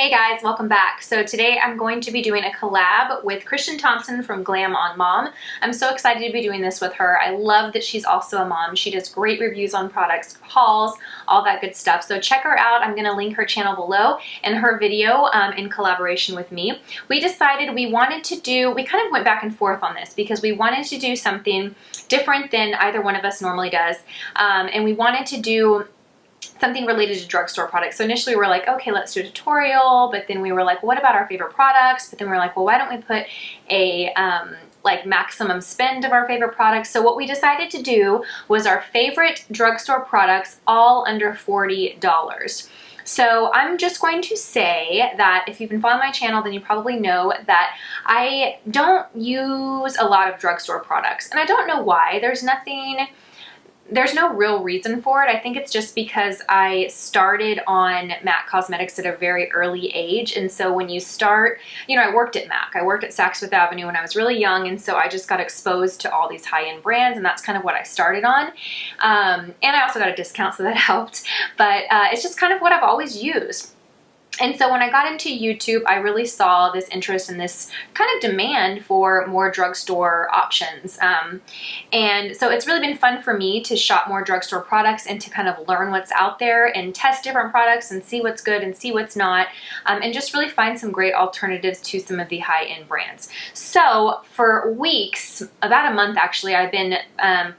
Hey guys, welcome back. So today I'm going to be doing a collab with Christian Thompson from Glam on Mom. I'm so excited to be doing this with her. I love that she's also a mom. She does great reviews on products, hauls, all that good stuff. So check her out. I'm going to link her channel below and her video in collaboration with me. We decided we kind of went back and forth on this because we wanted to do something different than either one of us normally does. And we wanted to do something related to drugstore products. So initially we were like, okay, let's do a tutorial, but then we were like, what about our favorite products? But then we were like, well, why don't we put a like maximum spend of our favorite products? So what we decided to do was our favorite drugstore products, all under $40. So I'm just going to say that if you've been following my channel, then you probably know that I don't use a lot of drugstore products, and I don't know why. There's no real reason for it. I think it's just because I started on MAC Cosmetics at a very early age. And so when you start, I worked at MAC. I worked at Saks Fifth Avenue when I was really young. And so I just got exposed to all these high-end brands, and that's kind of what I started on. And I also got a discount, so that helped. But it's just kind of what I've always used. And so when I got into YouTube, I really saw this interest in this kind of demand for more drugstore options. And so it's really been fun for me to shop more drugstore products and to kind of learn what's out there and test different products and see what's good and see what's not, and just really find some great alternatives to some of the high-end brands. So for weeks, about a month actually, I've been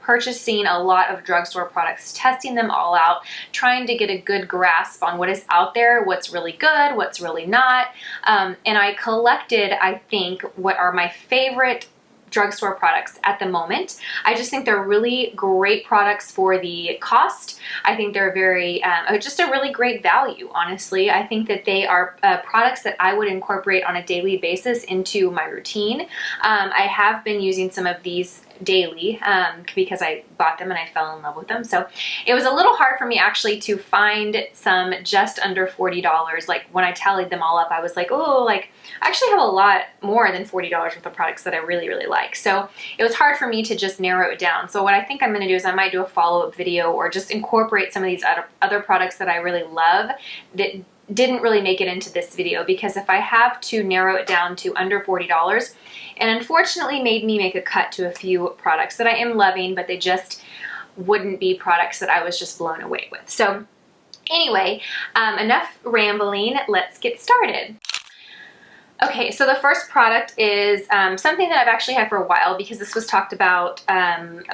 purchasing a lot of drugstore products, testing them all out, trying to get a good grasp on what is out there, what's really good, what's really not, and I collected, I think, what are my favorite drugstore products at the moment. I just think they're really great products for the cost. I think they're very, just a really great value, honestly. I think that they are products that I would incorporate on a daily basis into my routine. I have been using some of these daily because I bought them and I fell in love with them. So it was a little hard for me actually to find some just under $40. Like when I tallied them all up, I was like, oh, like I actually have a lot more than $40 worth of products that I really, really like. So it was hard for me to just narrow it down. So what I think I'm going to do is I might do a follow-up video or just incorporate some of these other products that I really love that didn't really make it into this video, because if I have to narrow it down to under $40, and unfortunately made me make a cut to a few products that I am loving, but they just wouldn't be products that I was just blown away with. So anyway, enough rambling, let's get started. Okay, so the first product is something that I've actually had for a while, because this was talked about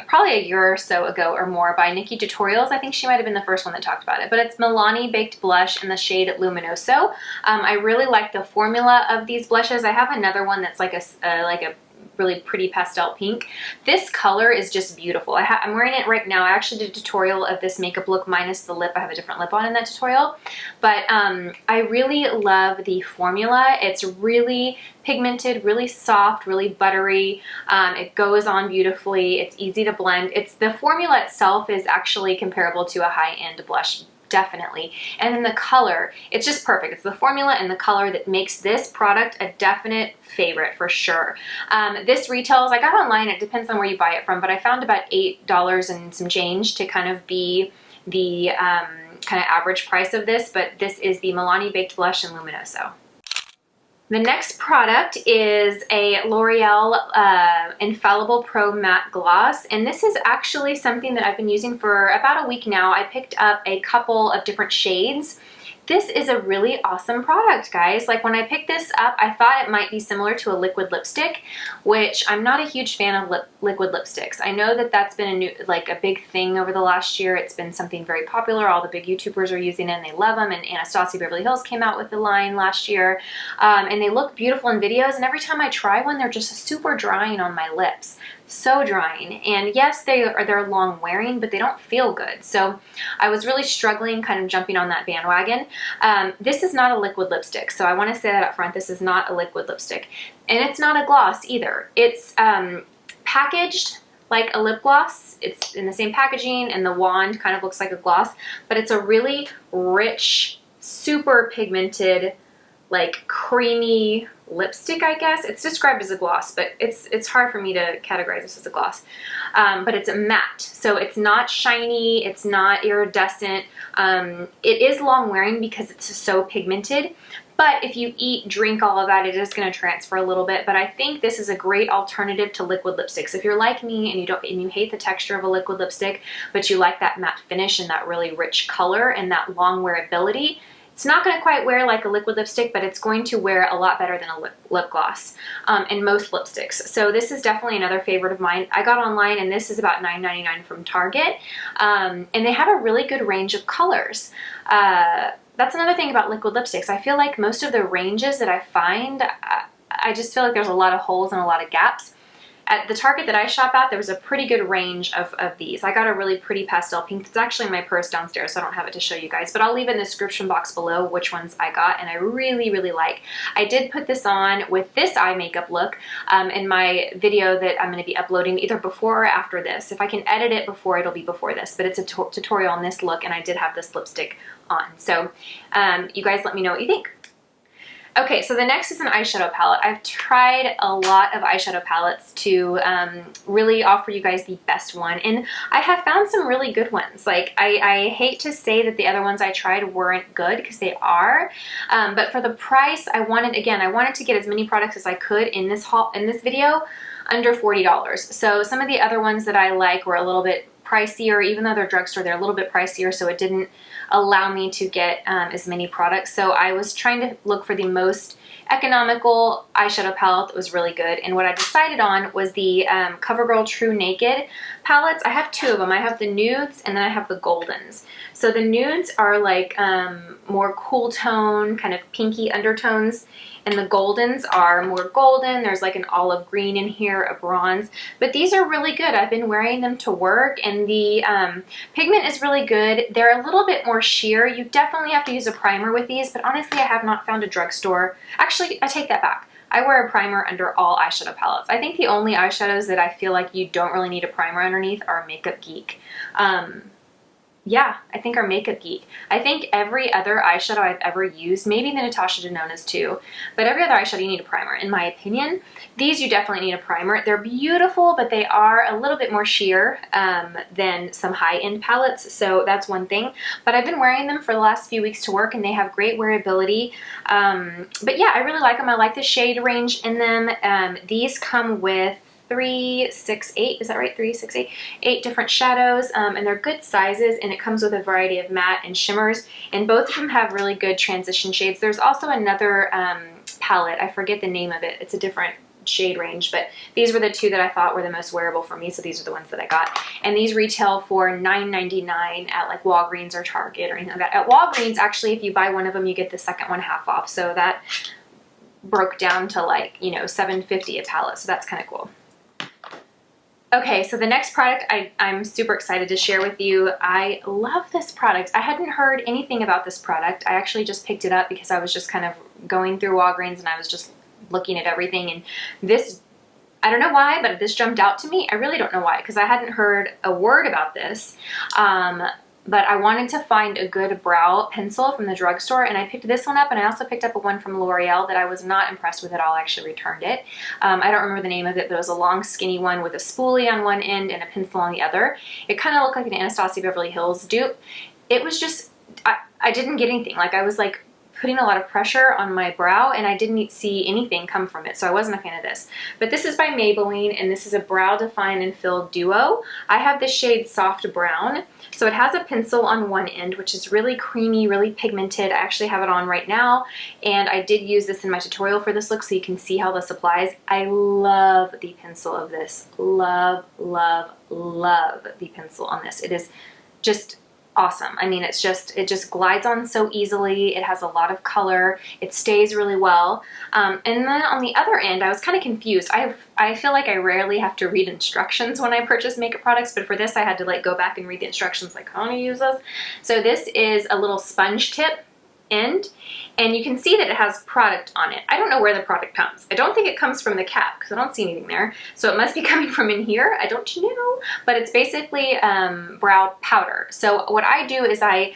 probably a year or so ago or more by Nikki Tutorials. I think she might have been the first one that talked about it, but it's Milani Baked Blush in the shade Luminoso. I really like the formula of these blushes. I have another one that's like a really pretty pastel pink. This color is just beautiful. I'm wearing it right now. I actually did a tutorial of this makeup look minus the lip. I have a different lip on in that tutorial. But I really love the formula. It's really pigmented, really soft, really buttery. It goes on beautifully. It's easy to blend. The formula itself is actually comparable to a high-end blush, definitely. And then the color, it's just perfect. It's the formula and the color that makes this product a definite favorite for sure. This retails, I got online, it depends on where you buy it from, but I found about $8 and some change to kind of be the kind of average price of this, but this is the Milani Baked Blush in Luminoso. The next product is a L'Oreal Infallible Pro Matte Gloss, and this is actually something that I've been using for about a week now. I picked up a couple of different shades. This is a really awesome product, guys. Like when I picked this up, I thought it might be similar to a liquid lipstick, which I'm not a huge fan of liquid lipsticks. I know that that's been a big thing over the last year. It's been something very popular. All the big YouTubers are using it and they love them. And Anastasia Beverly Hills came out with the line last year. And they look beautiful in videos. And every time I try one, they're just super drying on my lips. So drying. And yes, they're long wearing, but they don't feel good. So I was really struggling kind of jumping on that bandwagon. This is not a liquid lipstick, so I want to say that up front. This is not a liquid lipstick, and it's not a gloss either. It's packaged like a lip gloss. It's in the same packaging, and the wand kind of looks like a gloss, but it's a really rich, super pigmented, like creamy lipstick, I guess. It's described as a gloss, but it's hard for me to categorize this as a gloss. But it's a matte, so it's not shiny, it's not iridescent. It is long wearing because it's so pigmented, But if you eat, drink all of that, it is going to transfer a little bit. But I think this is a great alternative to liquid lipsticks. If you're like me and you hate the texture of a liquid lipstick, but you like that matte finish and that really rich color and that long wearability, it's not going to quite wear like a liquid lipstick, but it's going to wear a lot better than a lip gloss and most lipsticks. So this is definitely another favorite of mine. I got online and this is about $9.99 from Target. And they have a really good range of colors. That's another thing about liquid lipsticks. I feel like most of the ranges that I find, I just feel like there's a lot of holes and a lot of gaps. At the Target that I shop at, there was a pretty good range of these. I got a really pretty pastel pink. It's actually in my purse downstairs, so I don't have it to show you guys, but I'll leave in the description box below which ones I got and I really, really like. I did put this on with this eye makeup look in my video that I'm going to be uploading either before or after this. If I can edit it before, it'll be before this, but it's a tutorial on this look and I did have this lipstick on. So you guys let me know what you think. Okay, so the next is an eyeshadow palette. I've tried a lot of eyeshadow palettes to really offer you guys the best one, and I have found some really good ones. Like, I hate to say that the other ones I tried weren't good, because they are, but for the price, I wanted to get as many products as I could in this video under $40. So some of the other ones that I like were a little bit pricier. Even though they're drugstore, they're a little bit pricier, so it didn't allow me to get as many products. So I was trying to look for the most economical eyeshadow palette that was really good, and what I decided on was the CoverGirl TruNaked palettes. I have two of them. I have the nudes and then I have the goldens. So the nudes are like more cool tone, kind of pinky undertones, and the goldens are more golden. There's like an olive green in here, a bronze, but these are really good. I've been wearing them to work, and the pigment is really good. They're a little bit more sheer. You definitely have to use a primer with these, but honestly, I have not found a drugstore. Actually, I take that back. I wear a primer under all eyeshadow palettes. I think the only eyeshadows that I feel like you don't really need a primer underneath are Makeup Geek. Yeah, I think our Makeup Geek. I think every other eyeshadow I've ever used, maybe the Natasha Denona's too, but every other eyeshadow you need a primer, in my opinion. These you definitely need a primer. They're beautiful, but they are a little bit more sheer than some high-end palettes, so that's one thing. But I've been wearing them for the last few weeks to work, and they have great wearability. But yeah, I really like them. I like the shade range in them. These come with 3, 6, 8, is that right? 3, 6, 8, 8 different shadows, and they're good sizes, and it comes with a variety of matte and shimmers, and both of them have really good transition shades. There's also another palette, I forget the name of it, it's a different shade range, but these were the two that I thought were the most wearable for me, so these are the ones that I got, and these retail for $9.99 at like Walgreens or Target or anything like that. At Walgreens, actually, if you buy one of them, you get the second one half off, so that broke down to like, you know, $7.50 a palette, so that's kind of cool. Okay, so the next product I'm super excited to share with you. I love this product. I hadn't heard anything about this product. I actually just picked it up because I was just kind of going through Walgreens and I was just looking at everything, and this, I don't know why, but this jumped out to me. I really don't know why, because I hadn't heard a word about this. But I wanted to find a good brow pencil from the drugstore, and I picked this one up, and I also picked up one from Loreal that I was not impressed with at all. I actually returned it. I don't remember the name of it, but it was a long skinny one with a spoolie on one end and a pencil on the other. It kind of looked like an Anastasia Beverly Hills dupe. It was just, I didn't get anything. Like, I was like putting a lot of pressure on my brow, and I didn't see anything come from it, so I wasn't a fan of this. But this is by Maybelline, and this is a Brow Define and Fill Duo. I have the shade Soft Brown, so it has a pencil on one end, which is really creamy, really pigmented. I actually have it on right now, and I did use this in my tutorial for this look, so you can see how this applies. I love the pencil of this. Love, love, love the pencil on this. It is just awesome. I mean, it just glides on so easily. It has a lot of color. It stays really well. And then on the other end, I was kind of confused. I feel like I rarely have to read instructions when I purchase makeup products, but for this I had to like go back and read the instructions, like how to use this. So this is a little sponge tip end, and you can see that it has product on it. I don't know where the product comes. I don't think it comes from the cap because I don't see anything there, so it must be coming from in here. I don't know, but it's basically brow powder. So what I do is I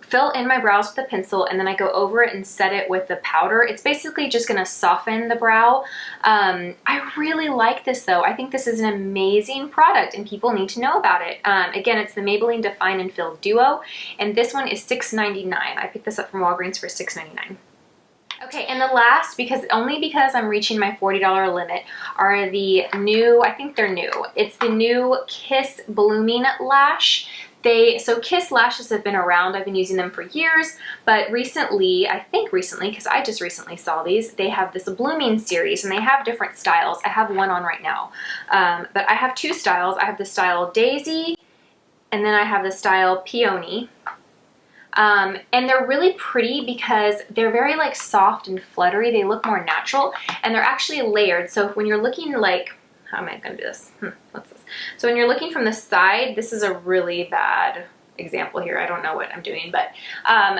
fill in my brows with a pencil, and then I go over it and set it with the powder. It's basically just going to soften the brow. I really like this though. I think this is an amazing product and people need to know about it. Again, it's the Maybelline Define and Fill Duo, and this one is $6.99. I picked this up from Walgreens for $6.99. Okay, and the last, only because I'm reaching my $40 limit, are the new, I think they're new. It's the new Kiss Blooming Lash. So Kiss lashes have been around. I've been using them for years, but recently, I think recently, because I just recently saw these, they have this blooming series and they have different styles. I have one on right now, but I have two styles. I have the style Daisy and then I have the style Peony. And they're really pretty because they're very like soft and fluttery. They look more natural and they're actually layered. So when you're looking like, how am I going to do this? What's this? So when you're looking from the side, this is a really bad example here. I don't know what I'm doing, but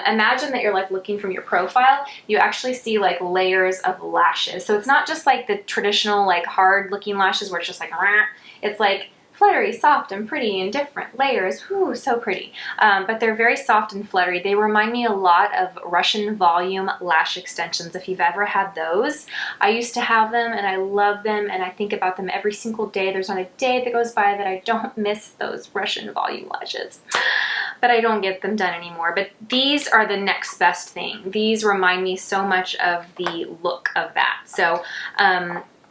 imagine that you're like looking from your profile. You actually see like layers of lashes. So it's not just like the traditional like hard looking lashes where it's just like, rah. It's like fluttery, soft, and pretty in different layers. Whew, so pretty. But they're very soft and fluttery. They remind me a lot of Russian volume lash extensions. If you've ever had those, I used to have them and I love them and I think about them every single day. There's not a day that goes by that I don't miss those Russian volume lashes. But I don't get them done anymore. But these are the next best thing. These remind me so much of the look of that. So,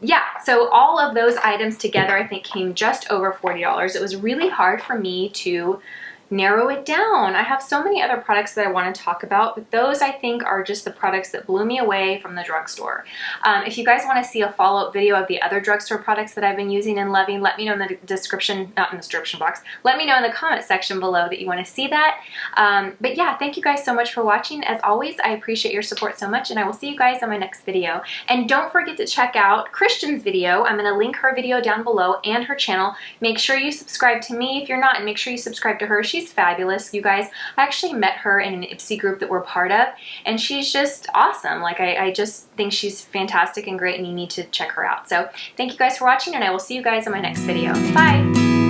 yeah, so all of those items together I think came just over $40. It was really hard for me to narrow it down. I have so many other products that I want to talk about, but those I think are just the products that blew me away from the drugstore. If you guys want to see a follow-up video of the other drugstore products that I've been using and loving, let me know in the description, not in the description box, let me know in the comment section below that you want to see that. But yeah, thank you guys so much for watching. As always, I appreciate your support so much and I will see you guys on my next video. And don't forget to check out Christian's video. I'm going to link her video down below and her channel. Make sure you subscribe to me if you're not, and make sure you subscribe to her. She's fabulous, you guys. I actually met her in an Ipsy group that we're part of, and she's just awesome. Like, I just think she's fantastic and great, and you need to check her out. So thank you guys for watching, and I will see you guys in my next video. Bye!